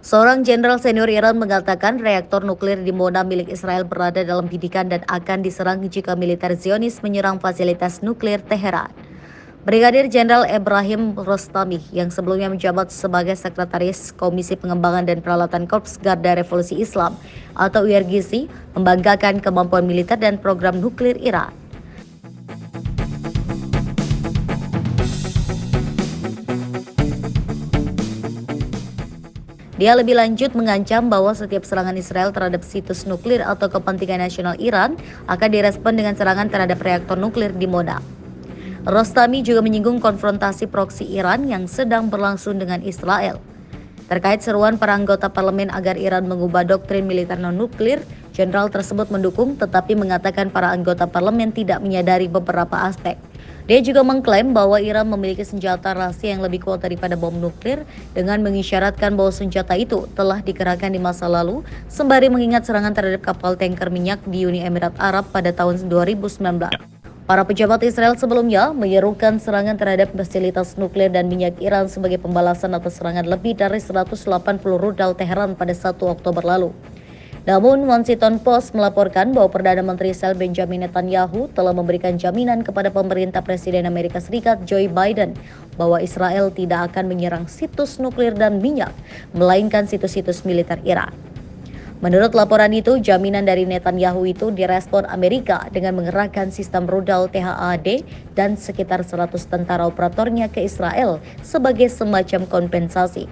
Seorang jenderal senior Iran mengatakan reaktor nuklir di Mona milik Israel berada dalam bidikan dan akan diserang jika militer Zionis menyerang fasilitas nuklir Teheran. Brigadir Jenderal Ebrahim Rostami yang sebelumnya menjabat sebagai Sekretaris Komisi Pengembangan dan Peralatan Korps Garda Revolusi Islam atau IRGC membanggakan kemampuan militer dan program nuklir Iran. Dia lebih lanjut mengancam bahwa setiap serangan Israel terhadap situs nuklir atau kepentingan nasional Iran akan direspon dengan serangan terhadap reaktor nuklir di Mona. Rostami juga menyinggung konfrontasi proksi Iran yang sedang berlangsung dengan Israel. Terkait seruan para anggota parlemen agar Iran mengubah doktrin militer non-nuklir, jenderal tersebut mendukung tetapi mengatakan para anggota parlemen tidak menyadari beberapa aspek. Dia juga mengklaim bahwa Iran memiliki senjata rahasia yang lebih kuat daripada bom nuklir dengan mengisyaratkan bahwa senjata itu telah dikerahkan di masa lalu sembari mengingat serangan terhadap kapal tanker minyak di Uni Emirat Arab pada tahun 2019. Para pejabat Israel sebelumnya menyerukan serangan terhadap fasilitas nuklir dan minyak Iran sebagai pembalasan atas serangan lebih dari 180 rudal Teheran pada 1 Oktober lalu. Namun, Washington Post melaporkan bahwa Perdana Menteri Israel Benjamin Netanyahu telah memberikan jaminan kepada pemerintah Presiden Amerika Serikat Joe Biden bahwa Israel tidak akan menyerang situs nuklir dan minyak, melainkan situs-situs militer Iran. Menurut laporan itu, jaminan dari Netanyahu itu direspon Amerika dengan mengerahkan sistem rudal THAAD dan sekitar 100 tentara operatornya ke Israel sebagai semacam kompensasi.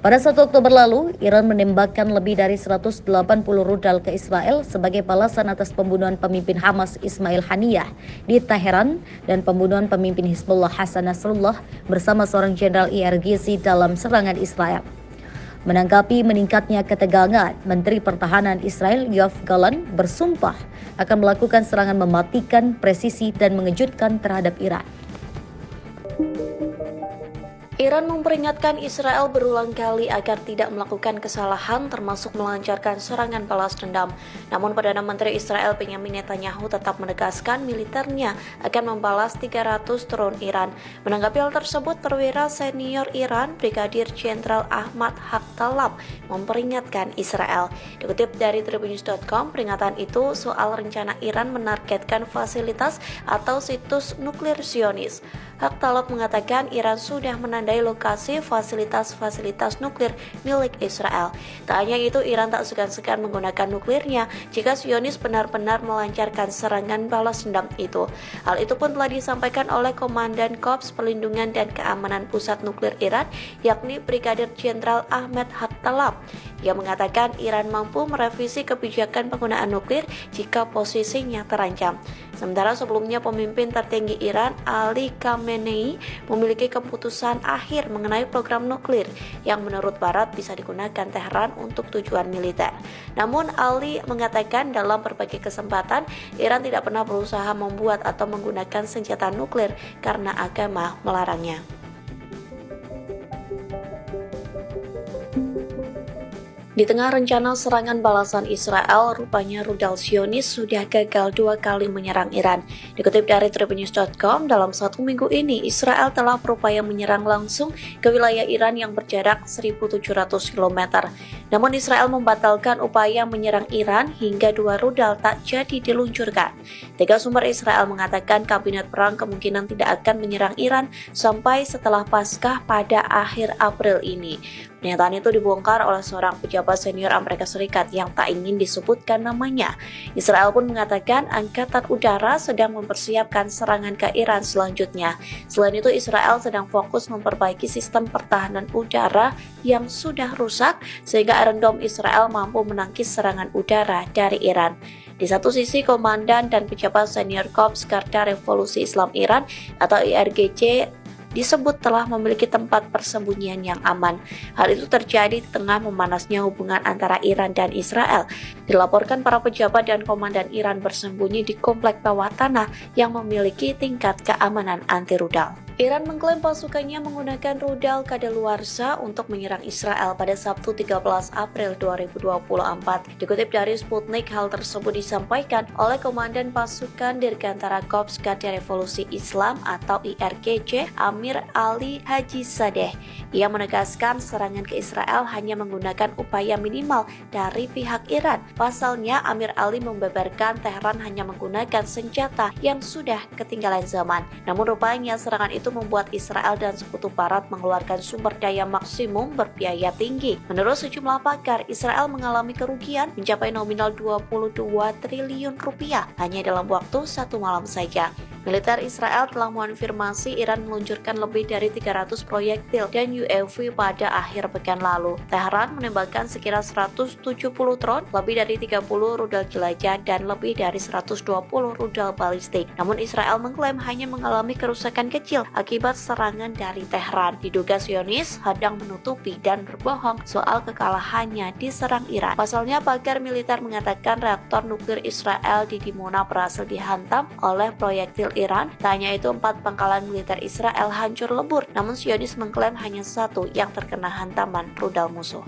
Pada 1 Oktober lalu, Iran menembakkan lebih dari 180 rudal ke Israel sebagai balasan atas pembunuhan pemimpin Hamas Ismail Haniyah di Teheran dan pembunuhan pemimpin Hizbullah Hassan Nasrallah bersama seorang jenderal IRGC dalam serangan Israel. Menanggapi meningkatnya ketegangan, Menteri Pertahanan Israel Yoav Gallant bersumpah akan melakukan serangan mematikan, presisi, dan mengejutkan terhadap Iran. Iran memperingatkan Israel berulang kali agar tidak melakukan kesalahan termasuk melancarkan serangan balas dendam. Namun Perdana Menteri Israel Benjamin Netanyahu tetap menegaskan militernya akan membalas 300 drone Iran. Menanggapi hal tersebut, perwira senior Iran Brigadir Jenderal Ahmad Haktalab memperingatkan Israel. Dikutip dari Tribunnews.com, peringatan itu soal rencana Iran menargetkan fasilitas atau situs nuklir Zionis. Haktalab mengatakan Iran sudah menandai lokasi fasilitas-fasilitas nuklir milik Israel. Tak hanya itu, Iran tak segan-segan menggunakan nuklirnya jika Zionis benar-benar melancarkan serangan balas dendam itu. Hal itu pun telah disampaikan oleh Komandan Korps Perlindungan dan Keamanan Pusat Nuklir Iran, yakni Brigadir Jenderal Ahmad Haktalab. Ia mengatakan Iran mampu merevisi kebijakan penggunaan nuklir jika posisinya terancam. Sementara sebelumnya pemimpin tertinggi Iran Ali Khamenei memiliki keputusan akhir mengenai program nuklir yang menurut Barat bisa digunakan Teheran untuk tujuan militer. Namun Ali mengatakan dalam berbagai kesempatan Iran tidak pernah berusaha membuat atau menggunakan senjata nuklir karena agama melarangnya. Di tengah rencana serangan balasan Israel, rupanya rudal Zionis sudah gagal 2 kali menyerang Iran. Dikutip dari Tribunnews.com, dalam 1 minggu ini Israel telah berupaya menyerang langsung ke wilayah Iran yang berjarak 1.700 km. Namun Israel membatalkan upaya menyerang Iran hingga 2 rudal tak jadi diluncurkan. 3 sumber Israel mengatakan kabinet perang kemungkinan tidak akan menyerang Iran sampai setelah Paskah pada akhir April ini. Pernyataan itu dibongkar oleh seorang pejabat senior Amerika Serikat yang tak ingin disebutkan namanya. Israel pun mengatakan Angkatan Udara sedang mempersiapkan serangan ke Iran selanjutnya. Selain itu, Israel sedang fokus memperbaiki sistem pertahanan udara yang sudah rusak sehingga Iron Dome Israel mampu menangkis serangan udara dari Iran. Di satu sisi, komandan dan pejabat senior Korps Garda Revolusi Islam Iran atau IRGC disebut telah memiliki tempat persembunyian yang aman. Hal itu terjadi di tengah memanasnya hubungan antara Iran dan Israel. Dilaporkan para pejabat dan komandan Iran bersembunyi di komplek bawah tanah yang memiliki tingkat keamanan anti rudal. Iran mengklaim pasukannya menggunakan rudal kadaluarsa untuk menyerang Israel pada Sabtu 13 April 2024. Dikutip dari Sputnik, hal tersebut disampaikan oleh Komandan Pasukan Dirgantara Korps Garda Revolusi Islam atau IRGC, Amir Ali Haji Sadeh. Ia menegaskan serangan ke Israel hanya menggunakan upaya minimal dari pihak Iran. Pasalnya, Amir Ali membeberkan Tehran hanya menggunakan senjata yang sudah ketinggalan zaman. Namun rupanya serangan itu membuat Israel dan sekutu barat mengeluarkan sumber daya maksimum berbiaya tinggi. Menurut sejumlah pakar, Israel mengalami kerugian mencapai nominal 22 triliun rupiah hanya dalam waktu satu malam saja. Militer Israel telah mengonfirmasi Iran meluncurkan lebih dari 300 proyektil dan UAV pada akhir pekan lalu. Tehran menembakkan sekira 170 drone, lebih dari 30 rudal jelajah, dan lebih dari 120 rudal balistik. Namun Israel mengklaim hanya mengalami kerusakan kecil akibat serangan dari Tehran. Diduga Zionis sedang menutupi dan berbohong soal kekalahannya diserang Iran. Pasalnya, pakar militer mengatakan reaktor nuklir Israel di Dimona berhasil dihantam oleh proyektil Iran. Tak hanya itu, 4 pangkalan militer Israel hancur lebur. Namun Zionis mengklaim hanya satu yang terkena hantaman rudal musuh.